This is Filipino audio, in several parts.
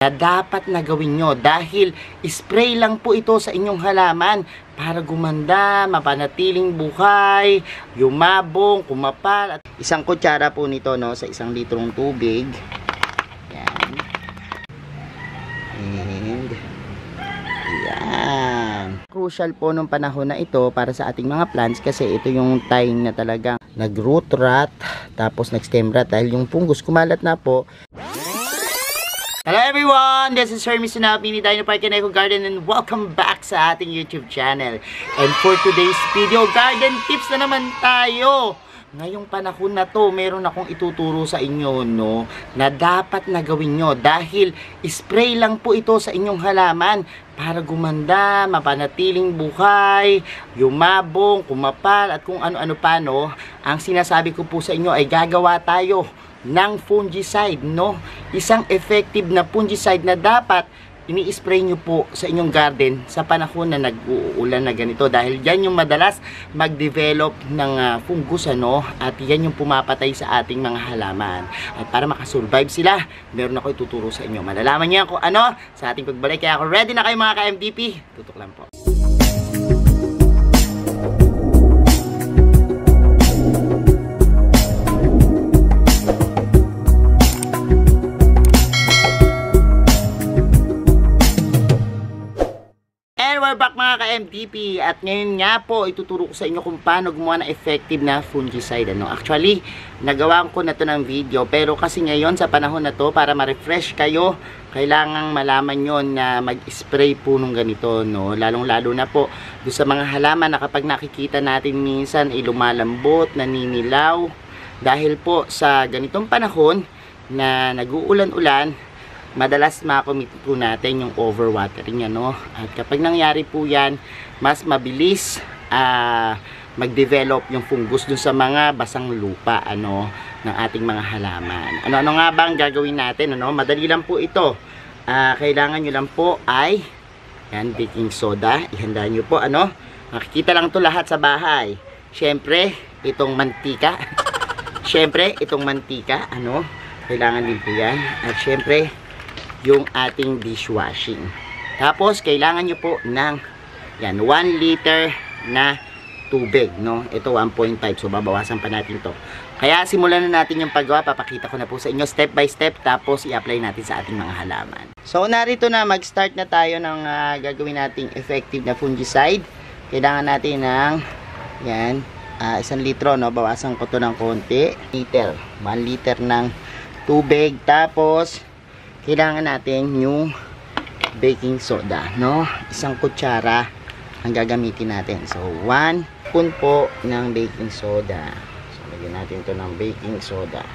na dapat na gawin nyo dahil spray lang po ito sa inyong halaman para gumanda, mapanatiling buhay, yumabong, kumapal. At isang kutsara po nito, no, sa 1 litrong tubig. Yan. And yan. Crucial po nung panahon na ito para sa ating mga plants kasi ito yung time na talagang nag-root rot tapos nag-stem rot dahil yung fungus kumalat na po. Hello everyone! This is Hermes Sunapi ni Dino Park and Eco Garden and welcome back sa ating YouTube channel. And for today's video, garden tips na naman tayo. Ngayong panahon na to, meron akong ituturo sa inyo, no, na dapat na gawin nyo dahil spray lang po ito sa inyong halaman para gumanda, mapanatiling buhay, yumabong, kumapal, at kung ano-ano pa, no. Ang sinasabi ko po sa inyo ay gagawa tayo ng fungicide, no? Isang effective na fungicide na dapat ini-spray nyo po sa inyong garden sa panahon na nag-uulan na ganito dahil yan yung madalas mag-develop ng fungus, ano? At yan yung pumapatay sa ating mga halaman. At para makasurvive sila, meron ako ituturo sa inyo. Malalaman niya kung ano sa ating pagbalik. Kaya ako ready na kayo mga ka-MDP. Tutok lang po. We're back mga ka-MTP at ngayon nga po ituturo ko sa inyo kung paano gumawa ng effective na fungicide, ano. Actually, nagawa ko na to ng video pero kasi ngayon sa panahon na to para ma-refresh kayo, kailangang malaman nyo na mag-spray po nung ganito, no. Lalong-lalo na po doon sa mga halaman na kapag nakikita natin minsan ay lumalambot, naninilaw dahil po sa ganitong panahon na nag-uulan-ulan, madalas makomit po natin yung overwatering, ano. At kapag nangyari po yan, mas mabilis mag-develop yung fungus dun sa mga basang lupa, ano, ng ating mga halaman. Ano nga ba ang gagawin natin, ano? Madali lang po ito. Kailangan nyo lang po ay yan, baking soda. Ihanda nyo po, ano. Makikita lang to lahat sa bahay. Syempre, itong mantika. Syempre, itong mantika, ano. Kailangan din po yan. At syempre, yung ating dishwashing. Tapos, kailangan nyo po ng yan, 1 liter na tubig, no? Ito 1.5, so babawasan pa natin to. Kaya simulan na natin yung paggawa. Papakita ko na po sa inyo step by step, tapos i-apply natin sa ating mga halaman. So, narito na, mag-start na tayo ng gagawin nating effective na fungicide. Kailangan natin ng yan, 1 litro, no? Bawasan ko to ng konti. 1 liter ng tubig. Tapos, kailangan natin yung baking soda, no? 1 kutsara ang gagamitin natin. So, 1 spoon po ng baking soda. So, lagyan natin ito ng baking soda.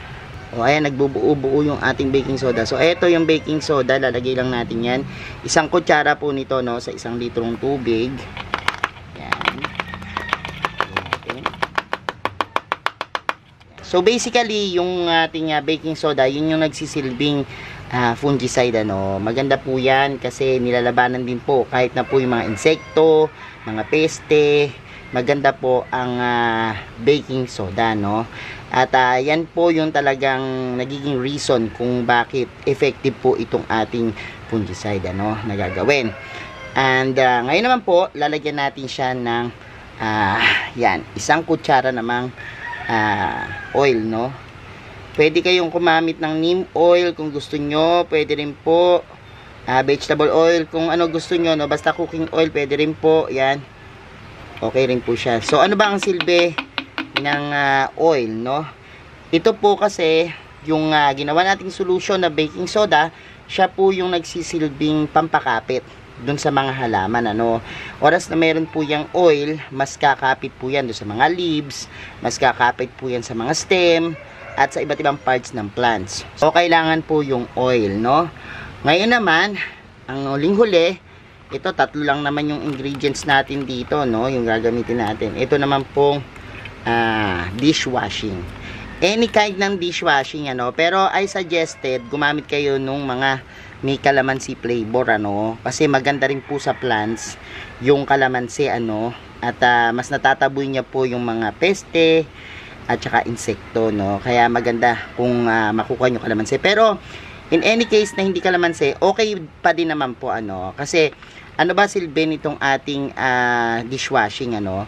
O, ayan, nagbubuo-buo yung ating baking soda. So, ito yung baking soda. Lalagay lang natin yan. 1 kutsara po nito, no? Sa 1 litrong tubig. Yan. So, basically, yung ating baking soda, yun yung nagsisilbing fungicide, ano. Maganda po yan kasi nilalabanan din po kahit na po yung mga insekto, mga peste. Maganda po ang baking soda, no. At yan po yung talagang nagiging reason kung bakit effective po itong ating fungicide, ano, na gagawin. And ngayon naman po lalagyan natin siya ng yan, 1 kutsara namang oil, no. Pwede kayong kumamit ng neem oil kung gusto nyo. Pwede rin po vegetable oil kung ano gusto nyo, no? Basta cooking oil, pwede rin po. Yan. Okay rin po siya. So, ano ba ang silbi ng oil, no? Ito po kasi, yung ginawa nating solution na baking soda, siya po yung nagsisilbing pampakapit dun sa mga halaman, ano. Oras na meron po yung oil, mas kakapit po yan dun sa mga leaves, mas kakapit po yan sa mga stem, at sa iba't ibang parts ng plants. So, kailangan po yung oil, no? Ngayon naman, ang huling-huli, ito, 3 lang naman yung ingredients natin dito, no? Yung gagamitin natin. Ito naman pong dishwashing. Any kind ng dishwashing, ano? Pero, I suggested, gumamit kayo nung mga may calamansi flavor, ano? Kasi maganda rin po sa plants yung calamansi, ano? At mas natataboy niya po yung mga peste, at saka insekto, no. Kaya maganda kung makukuha nyo kalamansi. Pero In any case na hindi kalamansi, okay pa din naman po, ano. Kasi, ano ba silbi nitong ating dishwashing, ano.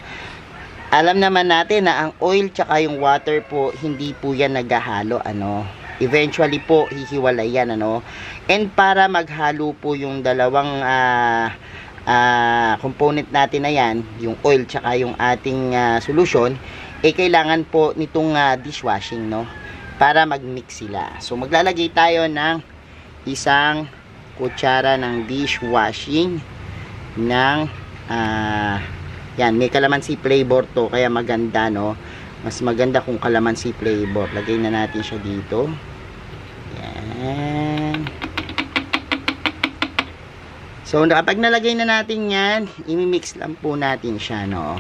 Alam naman natin na ang oil tsaka yung water po, hindi po yan naghahalo, ano. Eventually po, hihiwalay yan, ano. And para maghalo po yung dalawang component natin na yan, yung oil tsaka yung ating solution, kailangan po nitong dishwashing, no, para mag-mix sila. So maglalagay tayo ng isang kutsara ng dishwashing ng yan, may calamansi flavor to, kaya maganda, no, mas maganda kung calamansi flavor. Lagay na natin siya dito. Yan. So, kapag nalagay na natin yan, imimix lang po natin siya, no.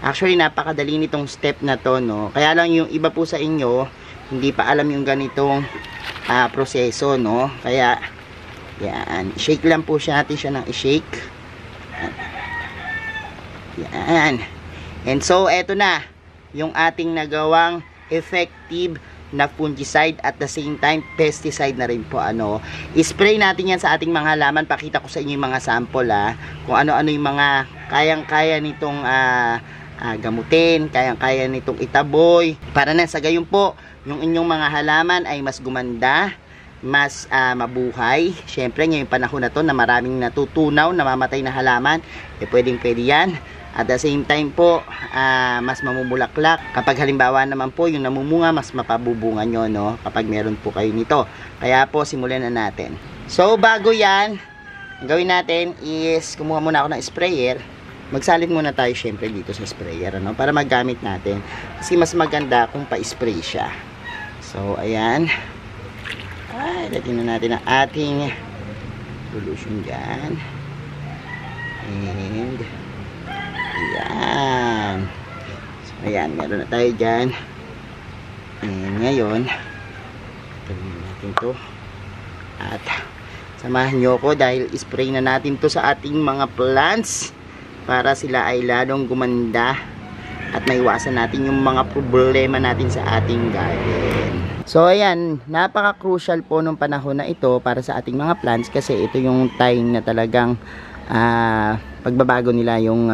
Actually, napakadali nitong step na to, no. Kaya lang yung iba po sa inyo, hindi pa alam yung ganitong proseso, no. Kaya, yan. Shake lang po siya natin siya ng i-shake. Yan. And so, eto na. Yung ating nagawang effective na fungicide at the same time pesticide na rin po, ano. I-spray natin yan sa ating mga halaman. Pakita ko sa inyo yung mga sample, kung ano-ano yung mga kayang-kaya nitong gamutin, kayang-kaya nitong itaboy, para na sa gayon po yung inyong mga halaman ay mas gumanda, mas mabuhay. Syempre ngayong panahon na to na maraming natutunaw, namamatay na halaman, pwedeng pwede yan. At the same time po, mas mamumulaklak. Kapag halimbawa naman po, yung namumunga, mas mapabubunga nyo, no? Kapag meron po kayo nito. Kaya po, simulan na natin. So, bago yan, ang gawin natin is, kumuha muna ako ng sprayer. Magsalit muna tayo syempre dito sa sprayer, ano? Para magamit natin. Kasi mas maganda kung pa-spray siya. So, ayan. Ay, lagyan na natin ang ating solution dyan. And ayan. So, ayan, meron na tayo dyan. And ngayon, gawin natin to. At samahan nyo ko dahil spray na natin to sa ating mga plants para sila ay lalong gumanda at maiwasan natin yung mga problema natin sa ating garden. So ayan, napaka-crucial po nung panahon na ito para sa ating mga plants kasi ito yung time na talagang pagbabago nila, yung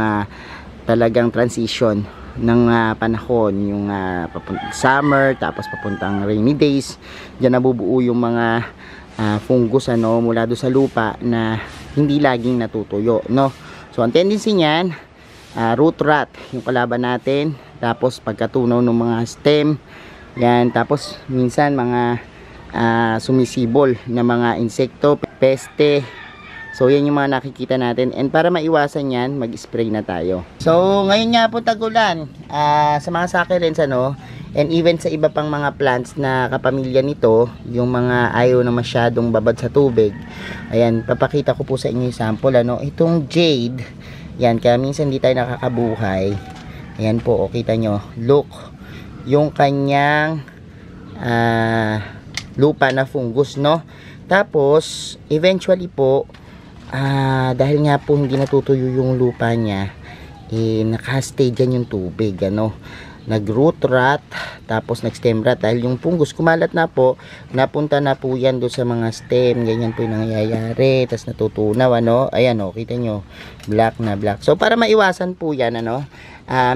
talagang transition ng panahon, yung papuntang summer tapos papuntang rainy days. Diyan nabubuo yung mga fungus, ano, mula doon sa lupa na hindi laging natutuyo, no. So ang tendency niyan, root rot yung kalaban natin, tapos pagkatunaw ng mga stem yan, tapos minsan mga sumisibol na mga insekto, peste. So yan yung mga nakikita natin, and para maiwasan yan, mag-spray na tayo. So ngayon nga po tag-ulan, sa mga succulents, ano, and even sa iba pang mga plants na kapamilya nito, yung mga ayaw na masyadong babad sa tubig. Ayan, papakita ko po sa inyo yung sample, ano. Itong jade, yan, kaya minsan hindi tayo nakakabuhay. Ayan po, kita nyo, look, yung kanyang lupa na fungus, no. Tapos eventually po, dahil nga po hindi natutuyo yung lupa niya, nakastay dyan yung tubig, ano, nag-root rot, tapos nag-stem rot dahil yung fungus kumalat na po, napunta na po yan doon sa mga stem, ganyan po yung nangyayari, tapos natutunaw, ano, ayan, o, kita nyo, black na black. So para maiwasan po yan, ano,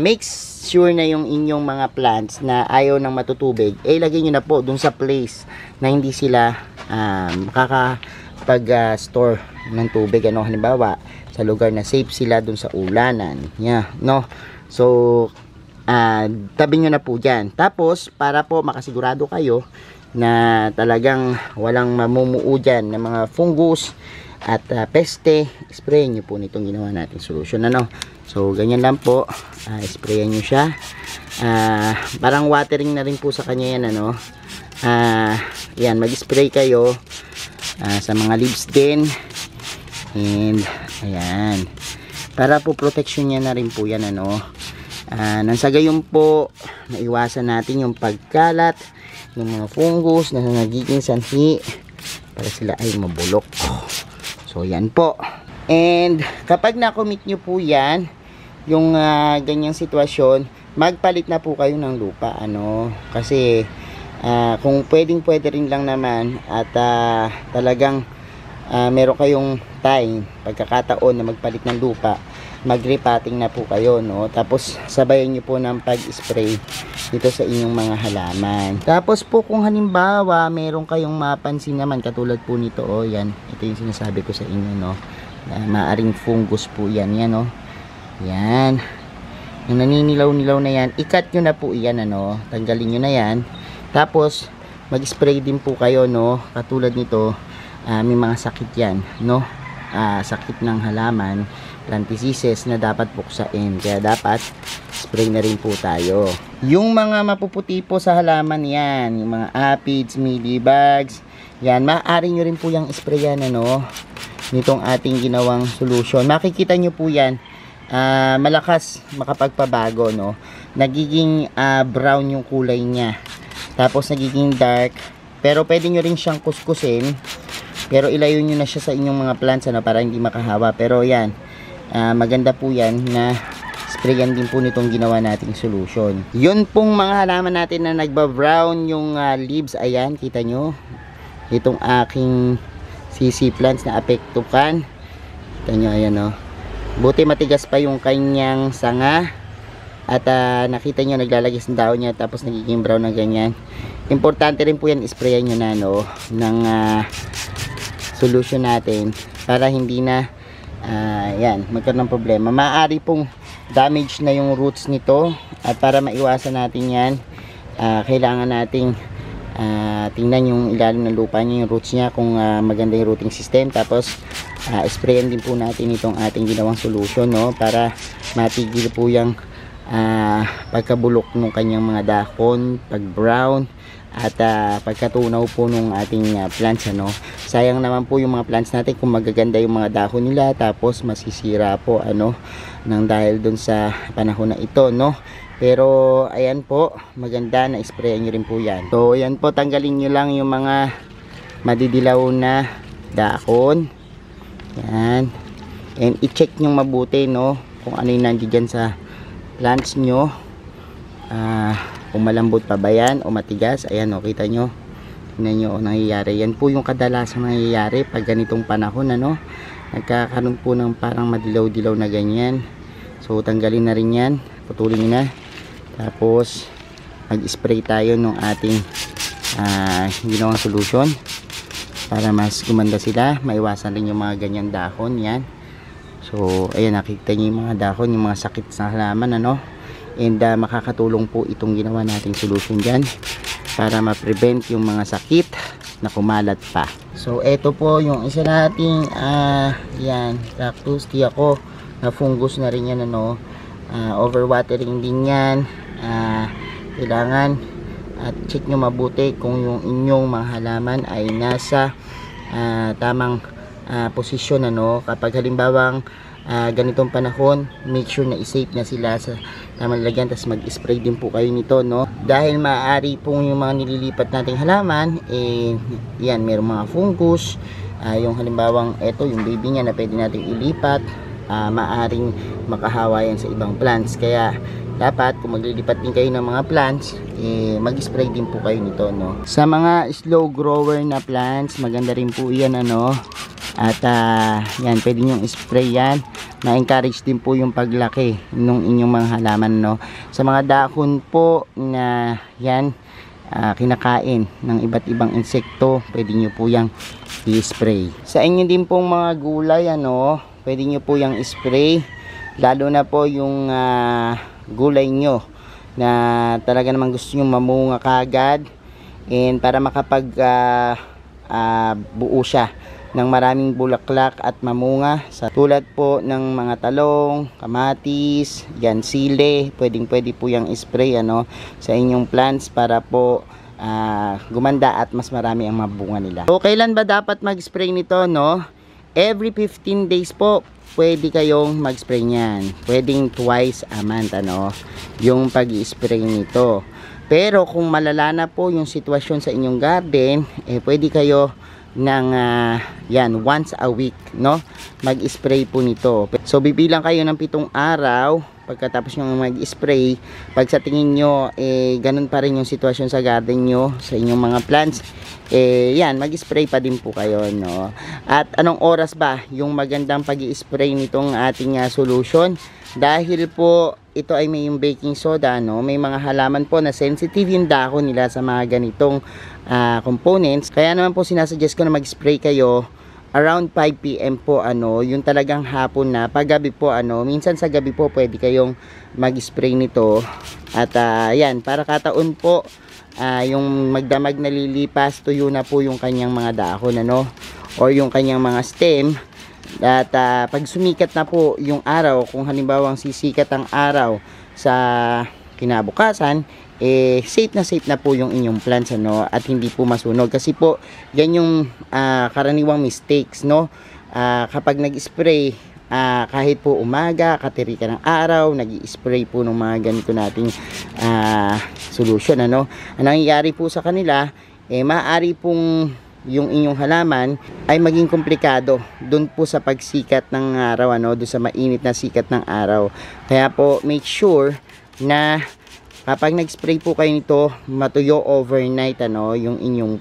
make sure na yung inyong mga plants na ayaw ng matutubig, lagay nyo na po doon sa place na hindi sila makakapag-store ng tubig, ano, halimbawa sa lugar na safe sila dun sa ulanan, yeah, no. So tabi nyo na po dyan. Tapos para po makasigurado kayo na talagang walang mamumuo dyan ng mga fungus at peste, spray nyo po nitong ginawa nating solution, ano. So ganyan lang po, sprayan nyo siya, parang watering na rin po sa kanya yan, ano. Yan, mag-spray kayo sa mga leaves din. And ayan, para po protection niya na rin po yan, ano. Nang sa gayon po, naiwasan natin yung pagkalat ng mga fungus na nagiging sanhi para sila ay mabulok. So yan po. And kapag na-commit nyo po yan, yung ganyang sitwasyon, magpalit na po kayo ng lupa, ano. Kasi Kung pwede rin lang naman at talagang meron kayong time, pagkakataon na magpalit ng lupa, mag-repotting na po kayo, no? Tapos sabayan nyo po ng pag-spray dito sa inyong mga halaman. Tapos po kung halimbawa meron kayong mapansin naman katulad po nito, yan, ito yung sinasabi ko sa inyo, no? Maaring fungus po yan, no? Yan, yung naninilaw-nilaw na yan, ikat nyo na po yan, ano? Tanggalin nyo na yan. Tapos mag-spray din po kayo, no? Katulad nito, may mga sakit yan, no? Sakit ng halaman, plant diseases na dapat buksain, kaya dapat spray na rin po tayo. Yung mga mapuputi po sa halaman yan, yung mga aphids, mealybugs, yan, maaari nyo rin po yung sprayan, ano, nitong ating ginawang solution. Makikita nyo po yan, malakas makapagpabago, no? Nagiging brown yung kulay niya, tapos nagiging dark, pero pwede nyo rin siyang kuskusin, pero ilayo nyo na siya sa inyong mga plants, ano, para hindi makahawa. Pero yan, maganda po yan na sprayan din po nitong ginawa nating solution. Yun pong mga halaman natin na nagba-brown yung leaves, ayan, kita nyo itong aking CC plants na apektukan, kita nyo, ayan, no? Buti matigas pa yung kanyang sanga at nakita nyo naglalagis ng daon niya, tapos nagiging brown na ganyan. Importante rin po yan, sprayan nyo na, no, ng solution natin para hindi na yan, magkaroon ng problema. Maaari pong damage na yung roots nito, at para maiwasan natin yan, kailangan nating tingnan yung ilalim ng lupa niya, yung roots niya, kung maganda yung rooting system. Tapos sprayan din po natin itong ating ginawang solution, no, para matigil po yung pagkabulok ng kanyang mga dahon, pag brown, at pagkatunaw po nung ating plants, ano. Sayang naman po yung mga plants natin kung magaganda yung mga dahon nila, tapos masisira po, ano, nang dahil dun sa panahon na ito, no. Pero ayan po, maganda na sprayan nyo rin po yan. So ayan po, tanggalin nyo lang yung mga madidilaw na dahon, yan, and i-check nyo mabuti, no, kung ano yung nandiyan sa plants nyo, kung malambot pa ba yan o matigas. Ayan, o, kita nyo, tingnan nyo, o, nangyayari. Yan po yung kadalasang nangyayari pag ganitong panahon, ano, nagkakaroon po ng parang madilaw-dilaw na ganyan. So tanggalin na rin yan, putulin nyo na, tapos mag-spray tayo ng ating ginawang solution para mas gumanda sila, maiwasan rin yung mga ganyan dahon, yan. So ayan, nakikita nyo yung mga dahon, yung mga sakit sa halaman, ano. And makakatulong po itong ginawa nating solution dyan para ma-prevent yung mga sakit na kumalat pa. So eto po yung isa nating yan, cactus ako na fungus na rin yan, ano. Overwatering din yan, kailangan at check nyo mabuti kung yung inyong mga halaman ay nasa tamang posisyon, ano. Kapag halimbawang ganitong panahon, make sure na i-safe na sila sa tamang lagyan, tapos mag-spray din po kayo nito, no, dahil maaari pong yung mga nililipat nating halaman, yan, mayroong mga fungus, yung halimbawang eto, yung baby niya na pwede nating ilipat, maaring makahawa yan sa ibang plants. Kaya dapat kung maglilipat din kayo ng mga plants, mag-spray din po kayo nito, no. Sa mga slow grower na plants, maganda rin po yan, ano. At yan, pwede nyo spray yan. Na-encourage din po yung paglaki ng inyong mga halaman, no. Sa mga dahon po na yan, kinakain ng iba't ibang insekto, pwede nyo po yung i-spray. Sa inyo din pong mga gulay, ano, pwede nyo po yung spray, lalo na po yung gulay nyo na talaga naman gusto nyo mamunga kagad, and para makapag buo siya ng maraming bulaklak at mamunga, sa tulad po ng mga talong, kamatis, yan, sile, pwede po yung spray, ano, sa inyong plants para po gumanda at mas marami ang mabunga nila. So kailan ba dapat mag-spray nito, no? Every 15 days po pwede kayong mag-spray niyan. Pwedeng twice a month, ano, yung pag-spray nito. Pero kung malala na po yung sitwasyon sa inyong garden, pwede kayo ng yan, once a week, no, mag-spray po nito. So bibilang kayo ng 7 araw pagkatapos nyo mag-spray, pag sa tingin nyo, ganun pa rin yung sitwasyon sa garden nyo, sa inyong mga plants, yan, mag-spray pa din po kayo, no? At anong oras ba yung magandang pag-i-spray nitong ating solution? Dahil po ito ay may yung baking soda, no? May mga halaman po na sensitive yung dahon nila sa mga ganitong components. Kaya naman po sinasuggest ko na mag-spray kayo around 5 PM po, yung talagang hapon na. Paggabi po, minsan sa gabi po pwede kayong mag-spray nito. At yan, para kataon po, yung magdamag na lilipas, tuyo na po yung kanyang mga dahon, or yung kanyang mga stem. At pag sumikat na po yung araw, kung halimbawa sisikat ang araw sa kinabukasan, safe na po yung inyong plants, at hindi po masunog. Kasi po yan yung karaniwang mistakes, kapag nag-spray, kahit po umaga, katiri ka ng araw, nag-i-spray po ng mga ganito nating solution, Ang nangyayari po sa kanila, maaari pong yung inyong halaman ay maging komplikado doon po sa pagsikat ng araw, doon sa mainit na sikat ng araw. Kaya po make sure na kapag nag-spray po kayo nito, matuyo overnight, yung inyong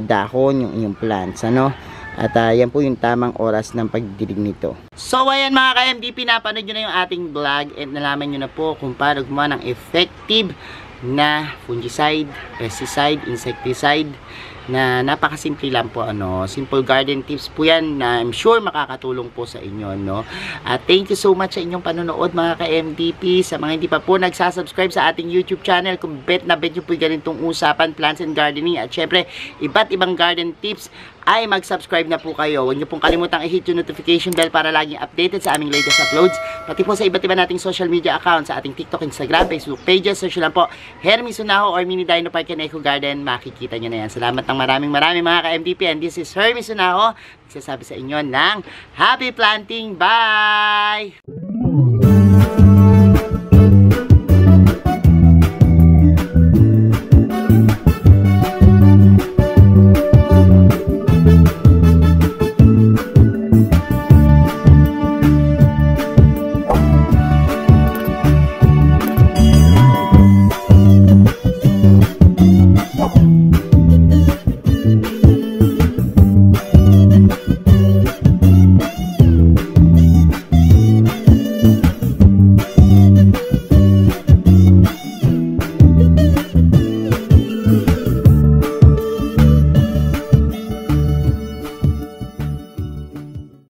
dahon, yung inyong plants, At yan po yung tamang oras ng pagdilig nito. So ayan mga ka-MDP, napanood nyo na yung ating vlog at nalaman nyo na po kung paano gumawa ng effective na fungicide, pesticide, insecticide na napakasimple lang po, simple garden tips po yan na I'm sure makakatulong po sa inyo, At thank you so much sa inyong panonood mga ka-MDP. Sa mga hindi pa po nagsasubscribe sa ating YouTube channel, kung bet na bet nyo po ganitong usapan, plants and gardening, at syempre iba't ibang garden tips, ay mag-subscribe na po kayo. Huwag nyo pong kalimutang i-hit yung notification bell para laging updated sa aming latest uploads, pati po sa iba't iba nating social media accounts, sa ating TikTok, Instagram, Facebook pages. Search lang po Hermy Sunaho or Mini Dino Park and Eco Garden, makikita nyo na yan. Salamat ng maraming mga ka-MDP, and this is Hermy Sunaho, nagsasabi sa inyo ng happy planting. Bye!